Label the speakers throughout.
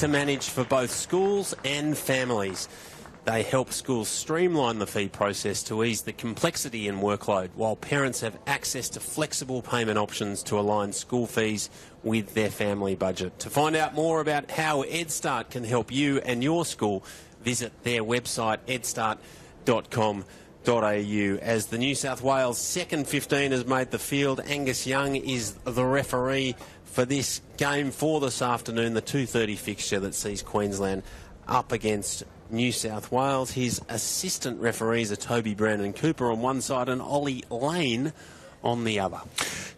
Speaker 1: to manage for both schools and families. They help schools streamline the fee process to ease the complexity and workload, while parents have access to flexible payment options to align school fees with their family budget. To find out more about how EdStart can help you and your school, visit their website edstart.com.au. As the New South Wales second 15 has made the field, Angus Young is the referee for this game for this afternoon, the 2:30 fixture that sees Queensland up against New South Wales. His assistant referees are Toby Brandon Cooper on one side and Ollie Lane on the other.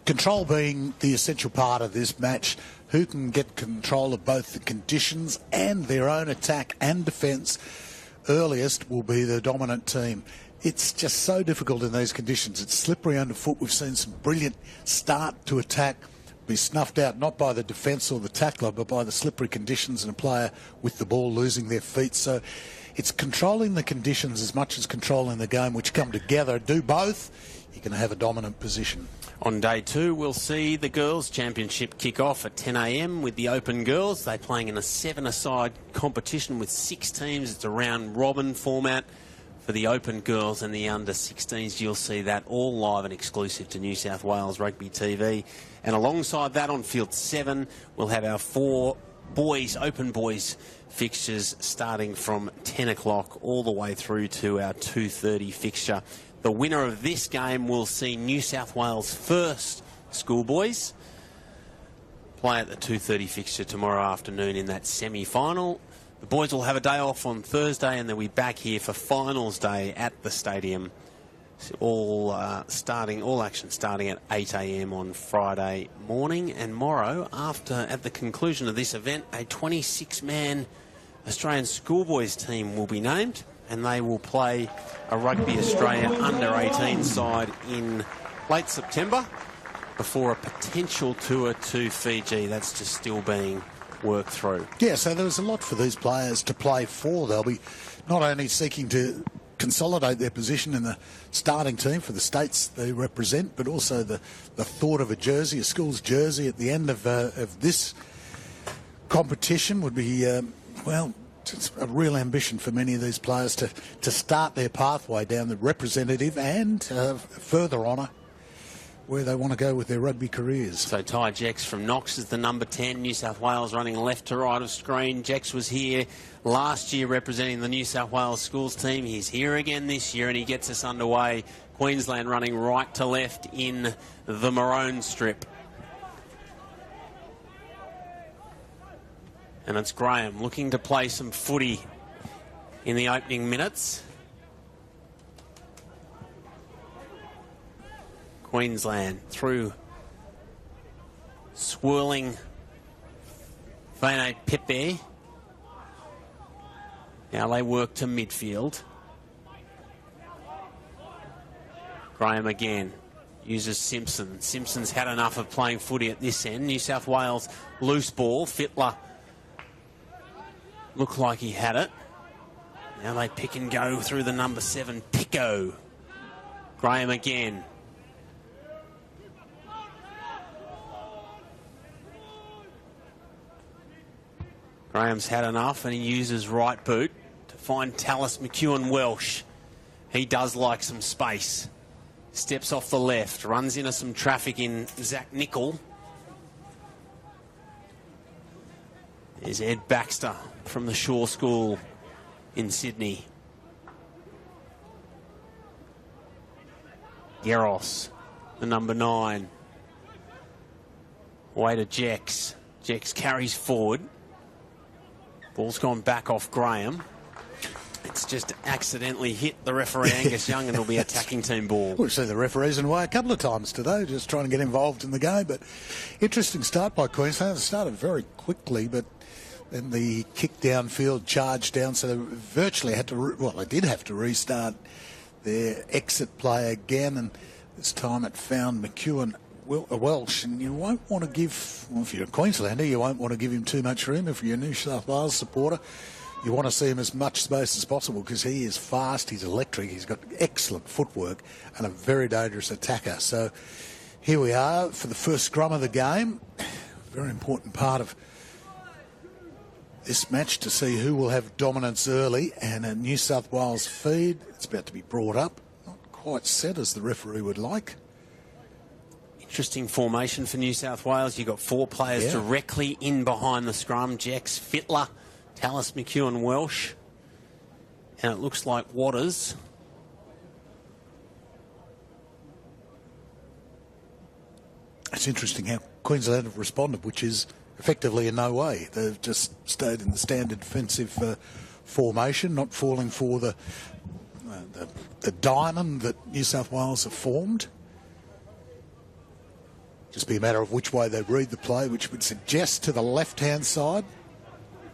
Speaker 2: Control being the essential part of this match. Who can get control of both the conditions and their own attack and defence earliest will be the dominant team. It's just so difficult in these conditions. It's slippery underfoot. We've seen some brilliant start to attack be snuffed out not by the defence or the tackler but by the slippery conditions and a player with the ball losing their feet. So it's controlling the conditions as much as controlling the game, which come together. Do both, you can have a dominant position.
Speaker 1: On day 2, we'll see the Girls' Championship kick off at 10 a.m. with the Open Girls. They're playing in a 7-a-side competition with 6 teams. It's a round-robin format for the Open Girls and the under-16s. You'll see that all live and exclusive to New South Wales Rugby TV. And alongside that, on Field 7, we'll have our 4 boys, Open Boys fixtures starting from 10 o'clock all the way through to our 2:30 fixture. The winner of this game will see New South Wales first schoolboys play at the 2:30 fixture tomorrow afternoon in that semi-final. The boys will have a day off on Thursday and they'll be back here for finals day at the stadium. All action starting at 8 a.m. on Friday morning. And tomorrow, at the conclusion of this event, a 26-man Australian schoolboys team will be named, and they will play a Rugby Australia under-18 side in late September before a potential tour to Fiji. That's just still being worked through.
Speaker 2: Yeah, so there's a lot for these players to play for. They'll be not only seeking to consolidate their position in the starting team for the states they represent, but also the thought of a jersey, a school's jersey at the end of this competition would be, it's a real ambition for many of these players to start their pathway down the representative and further honour where they want to go with their rugby careers.
Speaker 1: So Ty Jex from Knox is the number 10. New South Wales running left to right of screen. Jex was here last year representing the New South Wales schools team. He's here again this year and he gets us underway. Queensland running right to left in the maroon strip. And it's Graham looking to play some footy in the opening minutes. Queensland through swirling Vane Pepe. Now they work to midfield. Graham again uses Simpson. Simpson's had enough of playing footy at this end. New South Wales loose ball. Fittler looked like he had it. Now they pick and go through the number 7, Pico. Graham again. Graham's had enough and he uses right boot to find Tallis McEwen-Welsh. He does like some space. Steps off the left, runs into some traffic in Zach Nickel. There's Ed Baxter from the Shaw School in Sydney. Geros, the number 9. Way to Jex. Jex carries forward. Ball's gone back off Graham. It's just accidentally hit the referee Angus Young and it'll be attacking team ball.
Speaker 2: We've seen the referees in the way a couple of times today, just trying to get involved in the game. But interesting start by Queensland. It started very quickly, but then the kick downfield, charge down, so they virtually had to, they did have to restart their exit play again, and this time it found McEwen-Welsh, and you won't want to give, if you're a Queenslander, you won't want to give him too much room. If you're a New South Wales supporter, you want to see him as much space as possible because he is fast, he's electric, he's got excellent footwork and a very dangerous attacker. So here we are for the first scrum of the game. Very important part of this match to see who will have dominance early, and a New South Wales feed. It's about to be brought up. Not quite set as the referee would like.
Speaker 1: Interesting formation for New South Wales. You've got 4 players directly in behind the scrum. Jex, Fittler, Tallis, McEwen, Welsh. And it looks like Waters.
Speaker 2: It's interesting how Queensland have responded, which is effectively in no way. They've just stayed in the standard defensive formation, not falling for the diamond that New South Wales have formed. Just be a matter of which way they read the play, which would suggest to the left-hand side.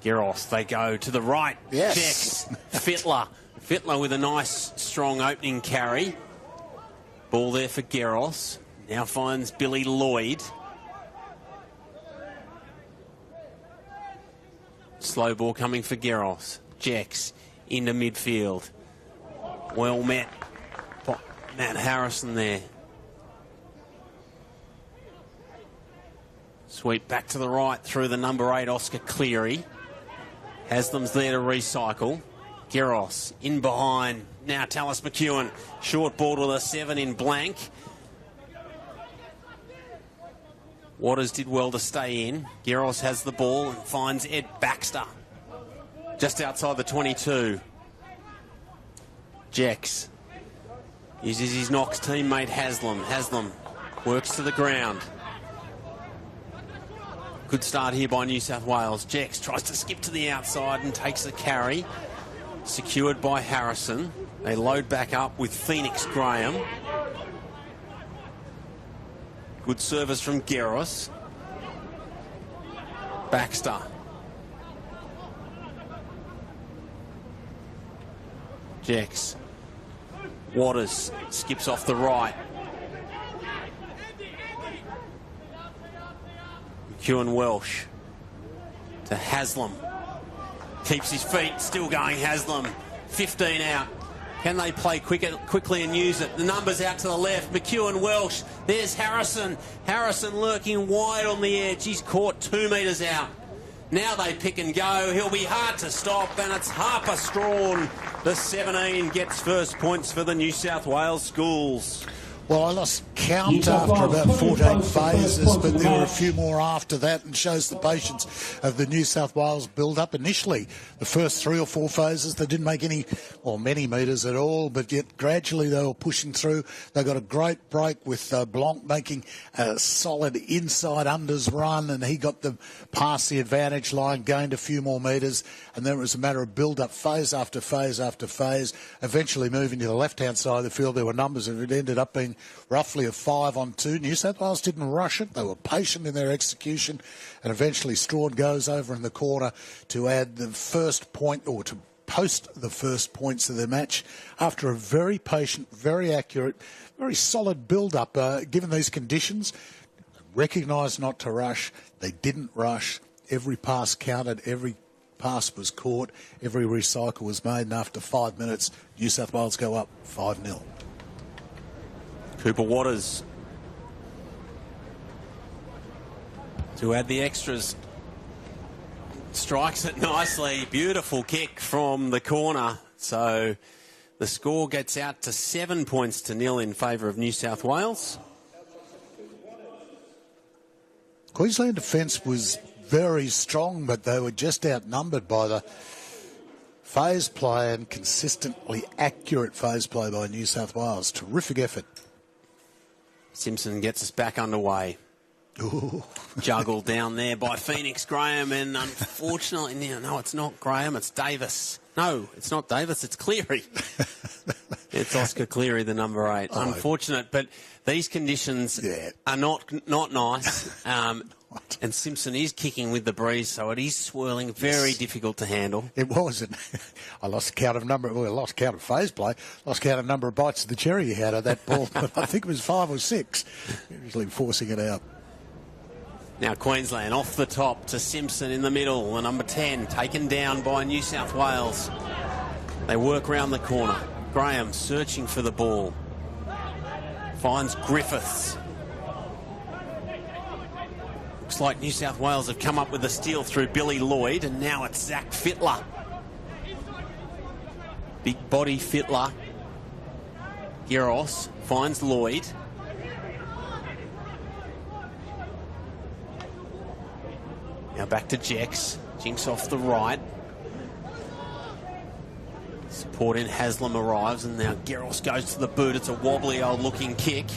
Speaker 1: Garros, they go to the right.
Speaker 2: Yes.
Speaker 1: Checks. Fittler with a nice, strong opening carry. Ball there for Garros. Now finds Billy Lloyd. Slow ball coming for Garros. Jacks into midfield. Well met. Matt Harrison there. Sweep back to the right through the number 8, Oscar Cleary. Haslam's there to recycle. Garros in behind. Now Tallis McEwen. Short ball with a 7 in blank. Waters did well to stay in. Garros has the ball and finds Ed Baxter just outside the 22. Jex uses his Knox teammate Haslam. Haslam works to the ground. Good start here by New South Wales. Jex tries to skip to the outside and takes the carry. Secured by Harrison. They load back up with Phoenix Graham. Good service from Garros. Baxter. Jex. Waters skips off the right. McEwen Welsh to Haslam. Keeps his feet, still going Haslam. 15 out. Can they play quickly and use it? The numbers out to the left. McEwen Welsh. There's Harrison. Harrison lurking wide on the edge. He's caught 2 metres out. Now they pick and go. He'll be hard to stop, and it's Harper Strawn. The 17 gets first points for the New South Wales Schools.
Speaker 2: Well, I lost count after about 14 phases, but there were a few more after that, and shows the patience of the New South Wales build-up. Initially, the first 3 or 4 phases, they didn't make any or many metres at all, but yet gradually they were pushing through. They got a great break with Blanc making a solid inside unders run, and he got them past the advantage line, gained a few more metres, and then it was a matter of build-up phase after phase after phase, eventually moving to the left-hand side of the field. There were numbers, and it ended up being roughly a 5-on-2. New South Wales didn't rush it. They were patient in their execution, and eventually Strawn goes over in the corner to add the first point, or to post the first points of the match after a very patient, very accurate, very solid build-up. Given these conditions, recognised not to rush. They didn't rush. Every pass counted. Every pass was caught. Every recycle was made, and after 5 minutes, New South Wales go up 5-0.
Speaker 1: Cooper Waters to add the extras. Strikes it nicely. Beautiful kick from the corner. So the score gets out to 7 points to 0 in favour of New South Wales.
Speaker 2: Queensland defence was very strong, but they were just outnumbered by the phase play and consistently accurate phase play by New South Wales. Terrific effort.
Speaker 1: Simpson gets us back underway.
Speaker 2: Ooh.
Speaker 1: Juggled down there by Phoenix Graham, and unfortunately, no, it's not Graham, it's Davis. No, it's not Davis, it's Cleary. It's Oscar Cleary, the number 8. Oh. Unfortunate, but these conditions are not nice. And Simpson is kicking with the breeze, so it is swirling, very difficult to handle.
Speaker 2: It was. I lost count of phase play, lost count of number of bites of the cherry he had of that ball. But I think it was 5 or 6, usually forcing it out.
Speaker 1: Now Queensland off the top to Simpson in the middle, the number 10, taken down by New South Wales. They work round the corner. Graham searching for the ball. Finds Griffiths. Looks Looks like New South Wales have come up with a steal through Billy Lloyd, and now it's Zach Fittler. Big body Fittler. Giros finds Lloyd. Now back to Jex. Jinx off the right. Support in Haslam arrives, and now Giros goes to the boot. It's a wobbly old looking kick.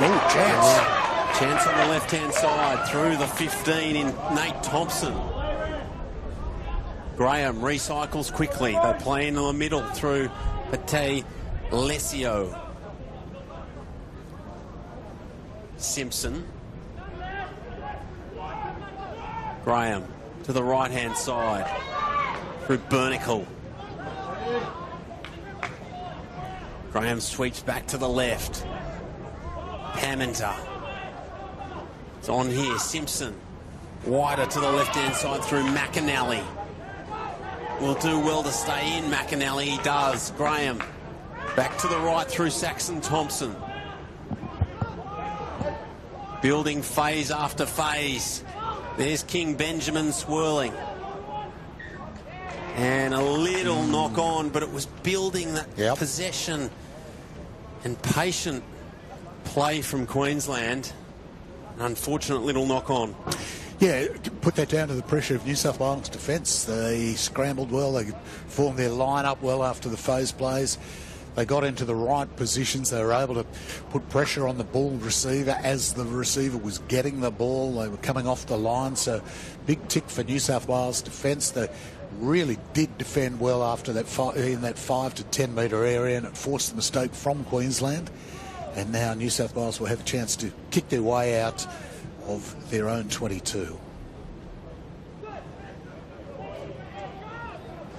Speaker 2: Oh, chance.
Speaker 1: Chance on the left-hand side through the 15 in Nate Thompson. Graham recycles quickly. They play into the middle through Pate Lesio. Simpson. Graham to the right-hand side through Bernicle. Graham sweeps back to the left. Paminter. It's on here. Simpson. Wider to the left-hand side through McAnally. Will do well to stay in. McAnally, he does. Graham. Back to the right through Saxon Thompson. Building phase after phase. There's King Benjamin swirling. And a little knock on, but it was building that possession and patient play from Queensland. An unfortunate little knock on.
Speaker 2: Yeah, put that down to the pressure of New South Wales defence. They scrambled well. They formed their line up well after the phase plays. They got into the right positions. They were able to put pressure on the ball receiver as the receiver was getting the ball. They were coming off the line. So big tick for New South Wales defence. They really did defend well after that in that 5 to 10 metre area, and it forced the mistake from Queensland. And now New South Wales will have a chance to kick their way out of their own 22.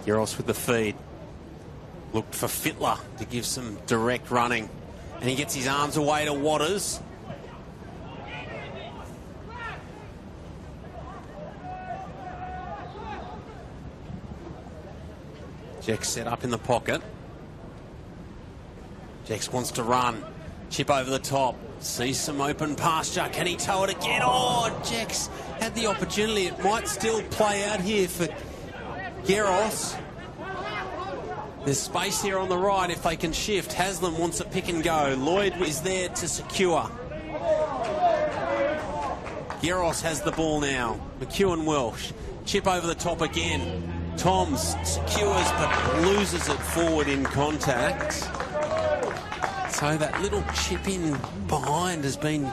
Speaker 1: Giros with the feed. Looked for Fittler to give some direct running. And he gets his arms away to Waters. Jex set up in the pocket. Jex wants to run. Chip over the top. Sees some open pasture. Can he tow it again? Oh, Jex had the opportunity. It might still play out here for Giros. There's space here on the right if they can shift. Haslam wants a pick and go. Lloyd is there to secure. Giros has the ball now. McEwen Welsh. Chip over the top again. Toms secures but loses it forward in contact. So that little chip in behind has been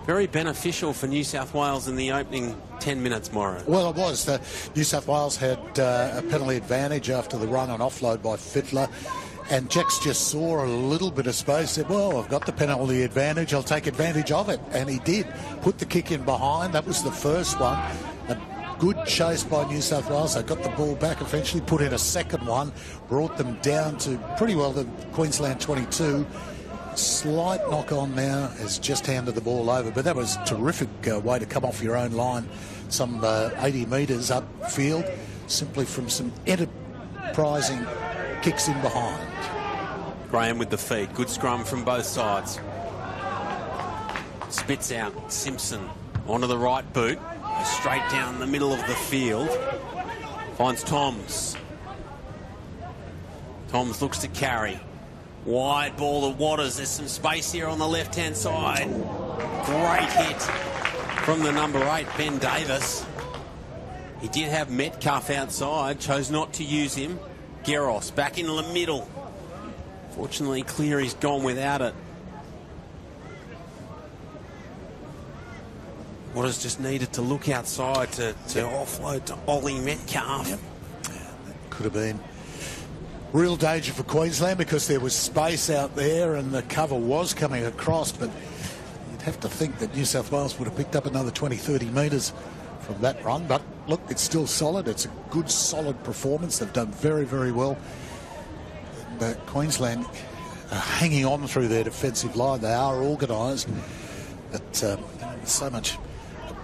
Speaker 1: very beneficial for New South Wales in the opening 10 minutes, Morrow.
Speaker 2: Well, it was. New South Wales had a penalty advantage after the run and offload by Fittler. And Jex just saw a little bit of space, said, well, I've got the penalty advantage, I'll take advantage of it. And he did. Put the kick in behind. That was the first one. A good chase by New South Wales. They got the ball back eventually, put in a second one, brought them down to pretty well the Queensland 22. Slight knock on now, has just handed the ball over, but that was a terrific way to come off your own line, some 80 metres upfield, simply from some enterprising kicks in behind.
Speaker 1: Graham with the feed, good scrum from both sides. Spits out Simpson onto the right boot, straight down the middle of the field. Finds Toms. Toms looks to carry. Wide ball to Waters. There's some space here on the left-hand side. Great hit from the number 8, Ben Davis. He did have Metcalf outside, chose not to use him. Giros back in the middle. Fortunately, Cleary's gone without it. Waters just needed to look outside to offload to Ollie Metcalf.
Speaker 2: Yep. Could have been real danger for Queensland because there was space out there and the cover was coming across, but you'd have to think that New South Wales would have picked up another 20-30 metres from that run. But look, it's still solid. It's a good, solid performance. They've done very, very well. And, Queensland are hanging on through their defensive line. They are organised, but there's so much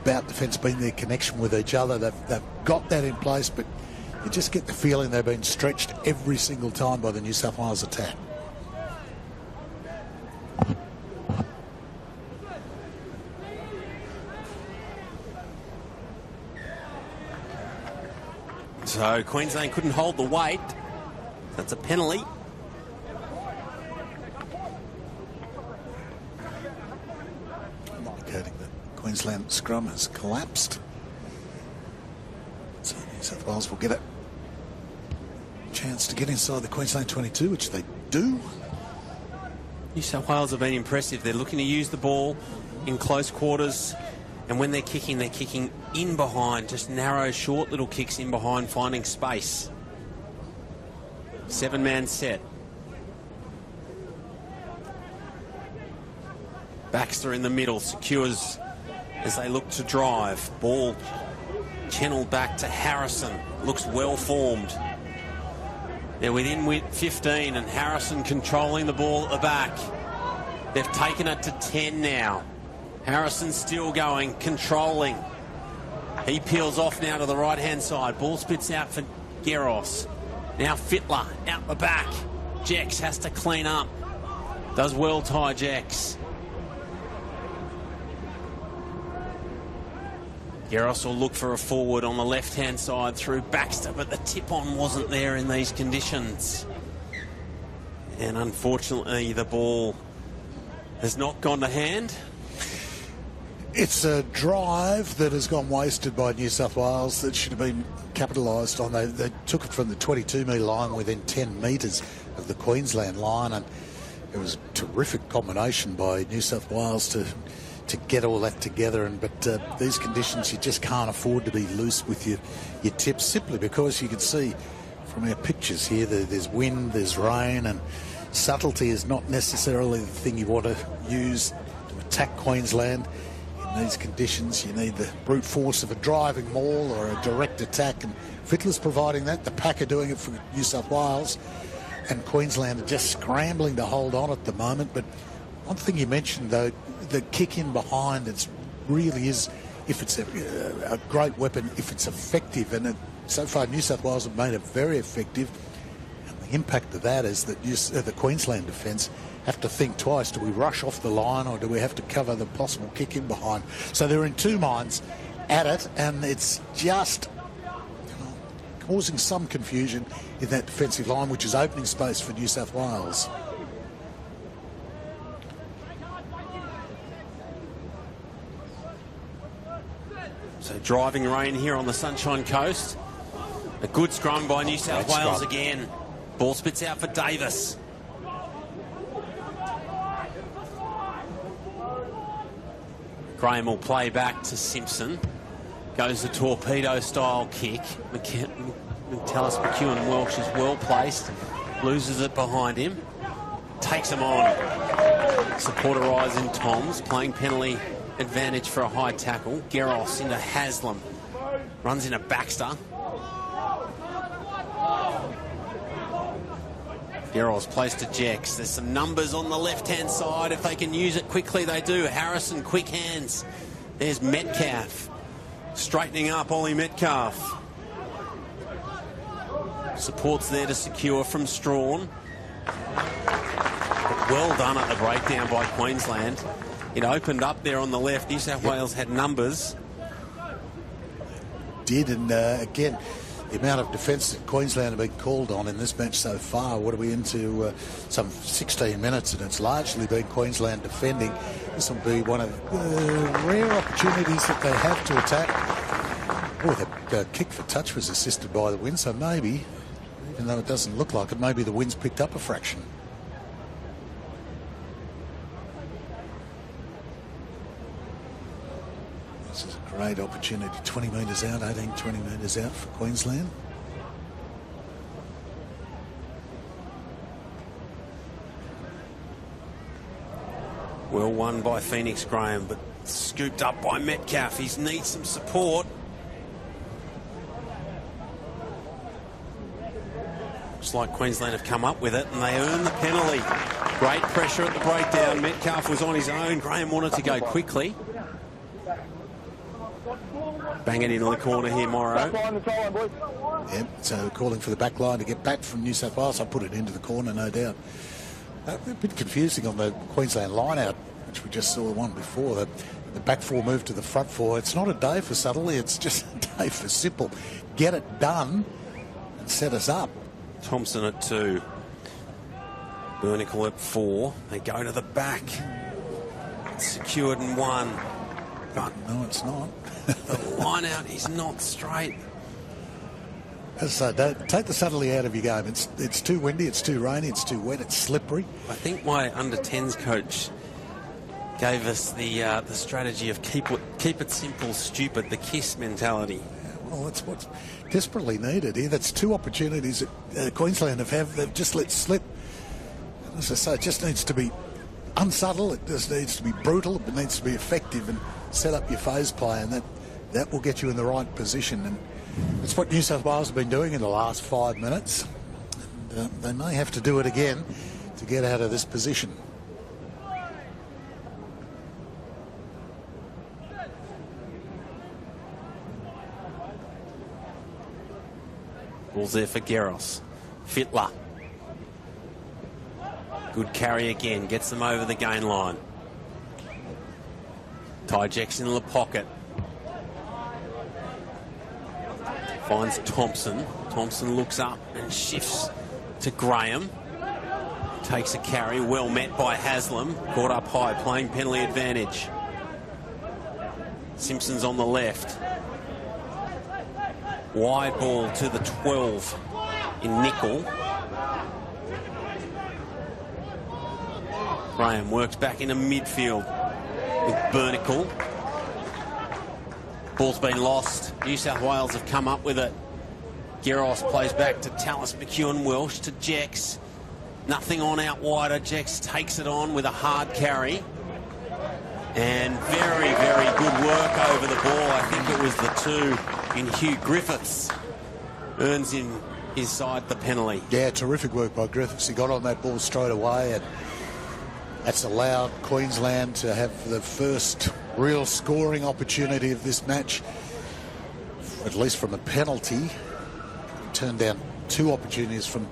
Speaker 2: about defence being their connection with each other. They've got that in place, but you just get the feeling they've been stretched every single time by the New South Wales attack.
Speaker 1: So Queensland couldn't hold the weight. That's a penalty.
Speaker 2: Indicating that Queensland scrum has collapsed. So New South Wales will get a chance to get inside the Queensland 22, which they do.
Speaker 1: New South Wales have been impressive. They're looking to use the ball in close quarters, and when they're kicking in behind, just narrow, short little kicks in behind, finding space. 7-man set. Baxter in the middle, secures as they look to drive. Ball channeled back to Harrison. Looks well formed. They're within 15, and Harrison controlling the ball at the back. They've taken it to 10 now. Harrison still going, controlling. He peels off now to the right-hand side. Ball spits out for Geros. Now Fittler out the back. Jex has to clean up. Does well, Ty Jex. Geros will look for a forward on the left-hand side through Baxter, but the tip-on wasn't there in these conditions. And unfortunately, the ball has not gone to hand.
Speaker 2: It's a drive that has gone wasted by New South Wales that should have been capitalised on. They took it from the 22-metre line within 10 metres of the Queensland line, and it was a terrific combination by New South Wales to get all that together. But these conditions, you just can't afford to be loose with your tips, simply because you can see from our pictures here that there's wind, there's rain, and subtlety is not necessarily the thing you want to use to attack Queensland. In these conditions, you need the brute force of a driving maul or a direct attack, and Fittler's providing that. The pack are doing it for New South Wales, and Queensland are just scrambling to hold on at the moment. But one thing you mentioned, though, the kick in behind, it really is, if it's a great weapon, if it's effective, and so far New South Wales have made it very effective. And the impact of that is that the Queensland defence have to think twice. Do we rush off the line, or do we have to cover the possible kick in behind? So they're in two minds at it, and it's just causing some confusion in that defensive line, which is opening space for New South Wales.
Speaker 1: So driving rain here on the Sunshine Coast. A good scrum by New South Wales again. Ball spits out for Davis. Graham will play back to Simpson. Goes the torpedo-style kick. Metellus McEwen Welsh is well placed. Loses it behind him. Takes him on. Supporterising Toms. Playing penalty advantage for a high tackle. Geros into Haslam. Runs into Baxter. Geros placed to Jex. There's some numbers on the left-hand side. If they can use it quickly, they do. Harrison, quick hands. There's Metcalf. Straightening up, Ollie Metcalf. Support's there to secure from Strawn. But well done at the breakdown by Queensland. It opened up there on the left. New South Wales had numbers.
Speaker 2: Did, and again, the amount of defence that Queensland have been called on in this match so far, what are we into? Some 16 minutes, and it's largely been Queensland defending. This will be one of the rare opportunities that they have to attack. Oh, the kick for touch was assisted by the wind, so maybe, even though it doesn't look like it, maybe the wind's picked up a fraction. This is a great opportunity. 20 metres out, 20 metres out for Queensland.
Speaker 1: Well won by Phoenix Graham, but scooped up by Metcalf. He needs some support. Looks like Queensland have come up with it, and they earn the penalty. Great pressure at the breakdown. Metcalf was on his own. Graham wanted to go quickly. Bang it into the corner here, Morrow.
Speaker 2: Yep, so calling for the back line to get back from New South Wales. I put it into the corner, no doubt. A bit confusing on the Queensland line-out, which we just saw the one before. The back four moved to the front four. It's not a day for subtlety, it's just a day for simple. Get it done and set us up.
Speaker 1: Thompson at 2. Bernicle at 4. They go to the back. It's secured and 1. But
Speaker 2: no, it's not.
Speaker 1: The line out is not straight.
Speaker 2: As I say, don't take the subtlety out of your game. It's too windy, it's too rainy, it's too wet, it's slippery.
Speaker 1: I think my under-10s coach gave us the strategy of keep it simple, stupid, the KISS mentality.
Speaker 2: Yeah, well, that's what's desperately needed here. That's 2 opportunities that Queensland they've just let slip. As I say, it just needs to be unsubtle, it just needs to be brutal, it needs to be effective and set up your phase play, and that will get you in the right position. And it's what New South Wales have been doing in the last 5 minutes. And, they may have to do it again to get out of this position.
Speaker 1: Ball's there for Garros. Fittler. Good carry again. Gets them over the gain line. Ty Jackson in the pocket. Finds Thompson. Thompson looks up and shifts to Graham. Takes a carry. Well met by Haslam. Caught up high. Playing penalty advantage. Simpson's on the left. Wide ball to the 12 in nickel. Graham works back into midfield with Bernicle. Ball's been lost. New South Wales have come up with it. Garros plays back to Tallis McEwen-Welsh to Jex. Nothing on out wider. Jex takes it on with a hard carry. And very, very good work over the ball. I think it was the 2 in Hugh Griffiths. Earns him inside the penalty.
Speaker 2: Yeah, terrific work by Griffiths. He got on that ball straight away, and that's allowed Queensland to have the first real scoring opportunity of this match, at least from a penalty. Turned down 2 opportunities from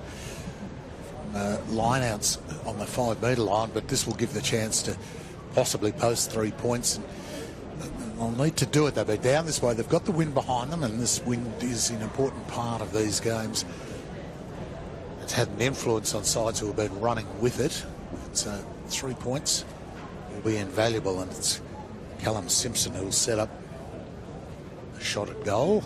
Speaker 2: line-outs on the 5-metre line, but this will give the chance to possibly post 3 points. And they'll need to do it. They'll be down this way. They've got the wind behind them, and this wind is an important part of these games. It's had an influence on sides who have been running with it. So 3 points will be invaluable, and it's Callum Simpson who will set up a shot at goal.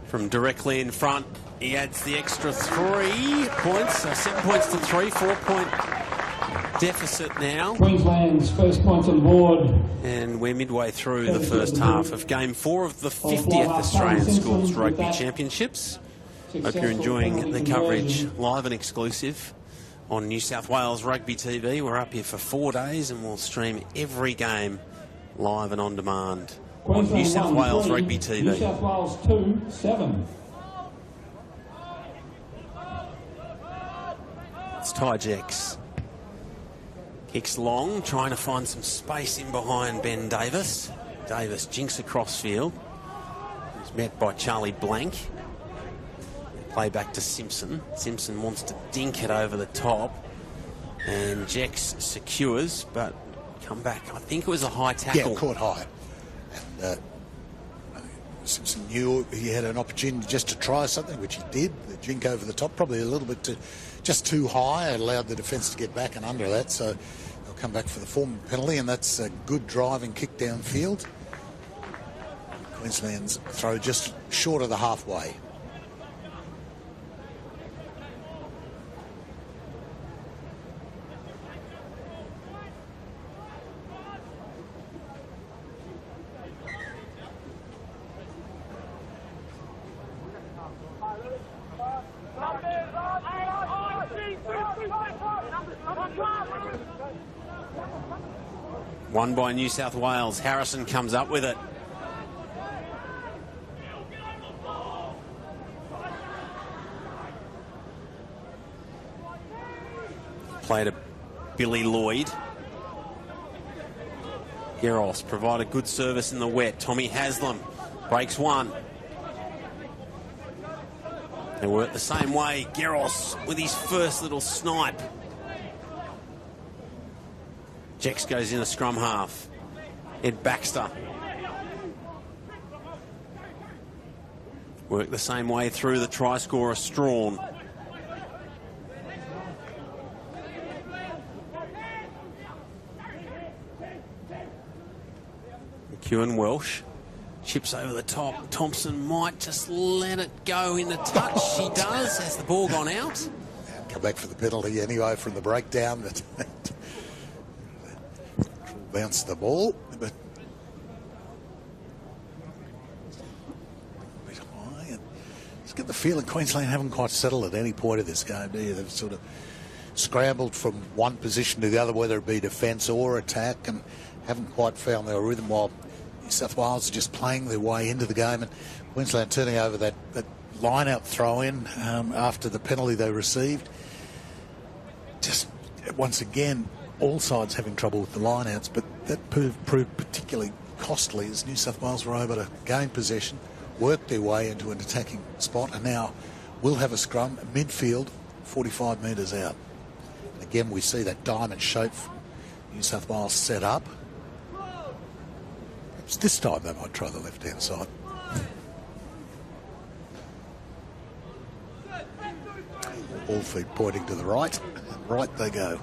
Speaker 1: From directly in front, he adds the extra 3 points, so 7 points to 3, 4-point deficit now.
Speaker 3: Queensland's first points on board.
Speaker 1: And we're midway through the first half of Game 4 of the 50th Australian Schools Rugby Championships. Hope you're enjoying the coverage live and exclusive on New South Wales Rugby TV. We're up here for 4 days and we'll stream every game live and on demand on New South Wales Rugby TV.
Speaker 3: New South Wales 2-7.
Speaker 1: It's Ty Jex. Kicks long, trying to find some space in behind Ben Davis. Davis jinks across field. He's met by Charlie Blank. Play back to Simpson. Simpson wants to dink it over the top. And Jex secures, but come back. I think it was a high tackle.
Speaker 2: Yeah, caught high. And Simpson knew he had an opportunity just to try something, which he did. The jink over the top, probably a little bit just too high. It allowed the defence to get back and under that. So they'll come back for the form penalty, and that's a good driving kick downfield. Queensland's throw just short of the halfway.
Speaker 1: Won by New South Wales. Harrison comes up with it. Play to Billy Lloyd. Garros provided good service in the wet. Tommy Haslam breaks one. They work the same way. Garros with his first little snipe. Jex goes in a scrum half. Ed Baxter. Work the same way through the try scorer, Strawn. McEwen Welsh chips over the top. Thompson might just let it go in the touch. She does. Has the ball gone out?
Speaker 2: Come back for the penalty anyway from the breakdown. Bounce the ball, but a bit high. And just get the feeling Queensland haven't quite settled at any point of this game, do you? They've sort of scrambled from one position to the other, whether it be defence or attack, and haven't quite found their rhythm, while New South Wales are just playing their way into the game, and Queensland turning over that line-out throw-in after the penalty they received. Just once again, all sides having trouble with the line-outs, but that proved particularly costly as New South Wales were able to gain possession, work their way into an attacking spot, and now will have a scrum midfield 45 metres out. Again, we see that diamond shape from New South Wales set up. Perhaps this time they might try the left-hand side. All feet pointing to the right, and right they go.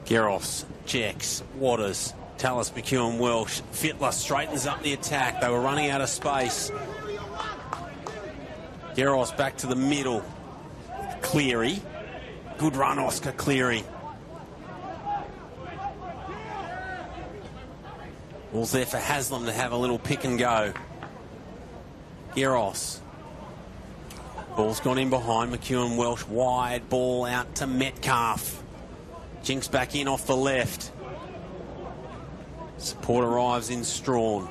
Speaker 1: Garros, Jex, Waters, Tallis, McEwen, Welsh. Fittler straightens up the attack. They were running out of space. Garros back to the middle. Cleary. Good run, Oscar Cleary. Ball's there for Haslam to have a little pick and go. Garros. Ball's gone in behind. McEwen Welsh wide. Ball out to Metcalf. Jinks back in off the left. Support arrives in Strawn.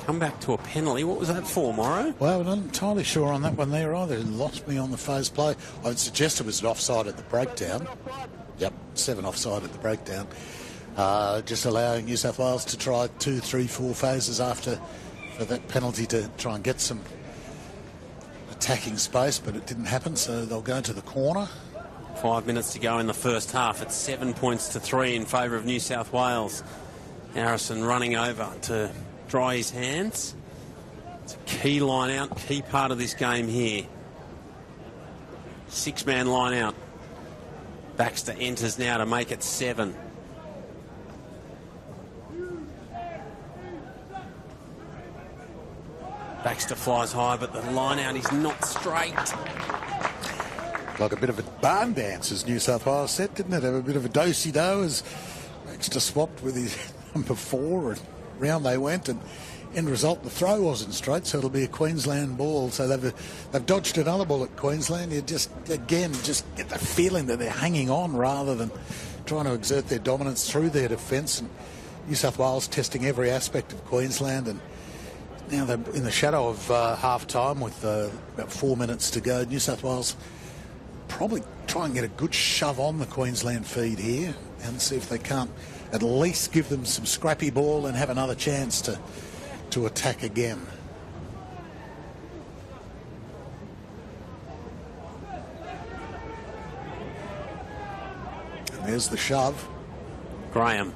Speaker 1: Come back to a penalty. What was that for, Morrow?
Speaker 2: Well, I'm not entirely sure on that one there either. It lost me on the phase play. I would suggest it was an offside at the breakdown. Yep, 7 offside at the breakdown. Just allowing New South Wales to try 2, 3, 4 phases after for that penalty to try and get some attacking space, but it didn't happen, so they'll go to the corner.
Speaker 1: 5 minutes to go in the first half. It's 7 points to 3 in favour of New South Wales. Harrison running over to dry his hands. It's a key line out, key part of this game here. 6-man line out. Baxter enters now to make it 7. Baxter flies high, but the line out is not straight.
Speaker 2: Like a bit of a barn dance, as New South Wales said, didn't it? Have a bit of a do-si-do as Baxter swapped with his number 4, and round they went, and end result, the throw wasn't straight, so it'll be a Queensland ball. So they've dodged another ball at Queensland. You just get the feeling that they're hanging on rather than trying to exert their dominance through their defence. And New South Wales testing every aspect of Queensland, and now they're in the shadow of half-time with about 4 minutes to go. New South Wales probably try and get a good shove on the Queensland feed here and see if they can't at least give them some scrappy ball and have another chance to attack again. And there's the shove.
Speaker 1: Graham.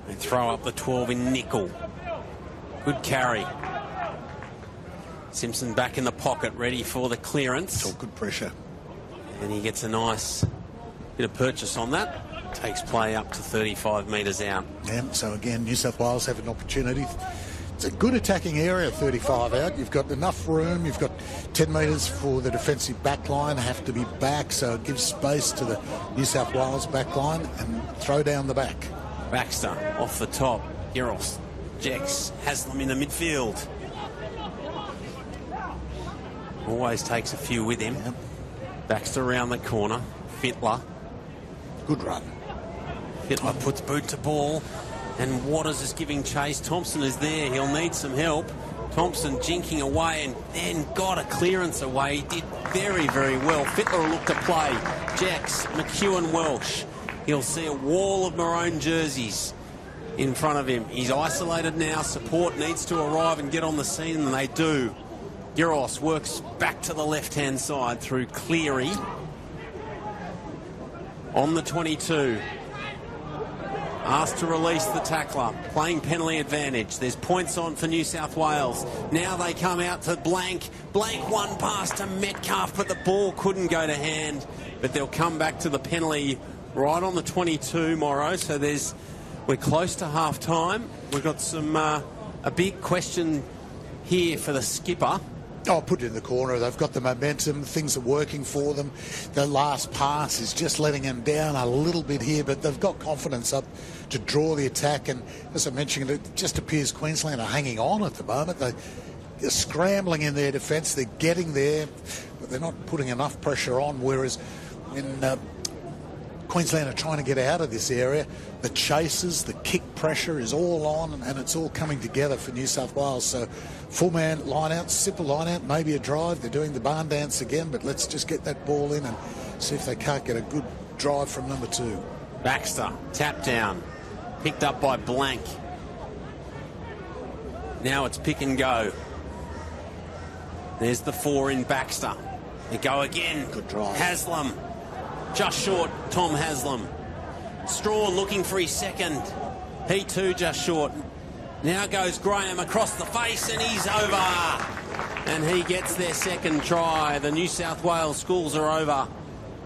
Speaker 1: They throw up the 12 in nickel. Good carry. Simpson back in the pocket, ready for the clearance.
Speaker 2: It's all good pressure.
Speaker 1: And he gets a nice bit of purchase on that. Takes play up to 35 metres out.
Speaker 2: Yeah, so again, New South Wales have an opportunity. It's a good attacking area, 35 out. You've got enough room. You've got 10 metres for the defensive back line. Have to be back, so it gives space to the New South Wales back line and throw down the back.
Speaker 1: Baxter off the top. Garros. Jex has them in the midfield. Always takes a few with him.
Speaker 2: Yep.
Speaker 1: Baxter around the corner. Fittler.
Speaker 2: Good run.
Speaker 1: Fittler puts boot to ball, and Waters is giving chase. Thompson is there. He'll need some help. Thompson jinking away and then got a clearance away. He did very, very well. Fittler will look to play. Jex, McEwen Welsh. He'll see a wall of maroon jerseys in front of him. He's isolated now. Support needs to arrive and get on the scene, and they do. Giros works back to the left-hand side through Cleary. On the 22. Asked to release the tackler. Playing penalty advantage. There's points on for New South Wales. Now they come out to Blank. Blank one pass to Metcalf, but the ball couldn't go to hand. But they'll come back to the penalty right on the 22, Morrow. So we're close to half-time. We've got a big question here for the skipper.
Speaker 2: Oh, put it in the corner. They've got the momentum. Things are working for them. The last pass is just letting them down a little bit here, but they've got confidence up to draw the attack. And as I mentioned, it just appears Queensland are hanging on at the moment. They're scrambling in their defence. They're getting there, but they're not putting enough pressure on. Whereas when Queensland are trying to get out of this area, the chases, the kick pressure is all on, and it's all coming together for New South Wales. So full-man line-out, simple line-out, maybe a drive. They're doing the barn dance again, but let's just get that ball in and see if they can't get a good drive from number 2.
Speaker 1: Baxter, tap down, picked up by Blank. Now it's pick and go. There's the 4 in Baxter. They go again.
Speaker 2: Good drive.
Speaker 1: Haslam, just short, Tom Haslam. Straw looking for his second. He too just short. Now goes Graham across the face and he's over. And he gets their second try. The New South Wales schools are over.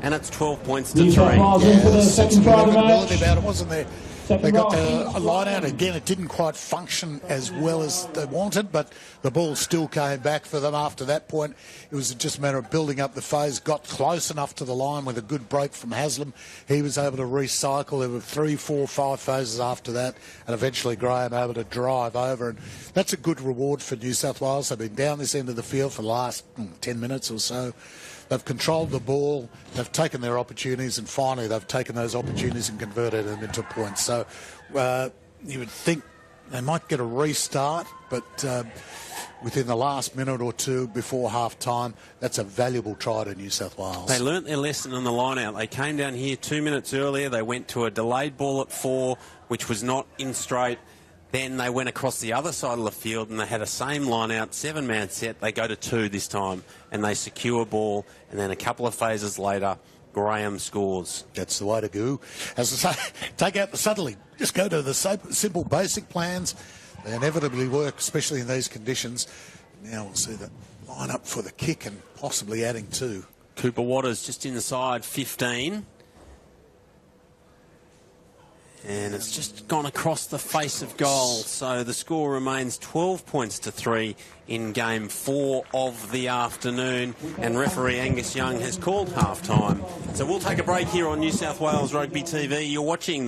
Speaker 1: And it's 12 points to 3.
Speaker 3: New South Wales in for the second try of the match.
Speaker 2: About it, wasn't there? They got the line out again. It didn't quite function as well as they wanted, but the ball still came back for them after that point. It was just a matter of building up the phase, got close enough to the line with a good break from Haslam. He was able to recycle. There were 3, 4, 5 phases after that, and eventually Graham able to drive over. And that's a good reward for New South Wales. They've been down this end of the field for the last 10 minutes or so. They've controlled the ball, they've taken their opportunities, and finally they've taken those opportunities and converted them into points. So you would think they might get a restart, but within the last minute or two before half-time, that's a valuable try to New South Wales.
Speaker 1: They learnt their lesson on the line-out. They came down here 2 minutes earlier. They went to a delayed ball at 4, which was not in straight. Then they went across the other side of the field and they had a same line-out, 7-man set. They go to 2 this time and they secure ball. And then a couple of phases later, Graham scores.
Speaker 2: That's the way to go. As I say, take out the subtlety. Just go to the simple basic plans. They inevitably work, especially in these conditions. Now we'll see the line up for the kick and possibly adding 2.
Speaker 1: Cooper Waters just inside 15. And it's just gone across the face of goal. So the score remains 12 points to 3 in game 4 of the afternoon. And referee Angus Young has called half-time. So we'll take a break here on New South Wales Rugby TV. You're watching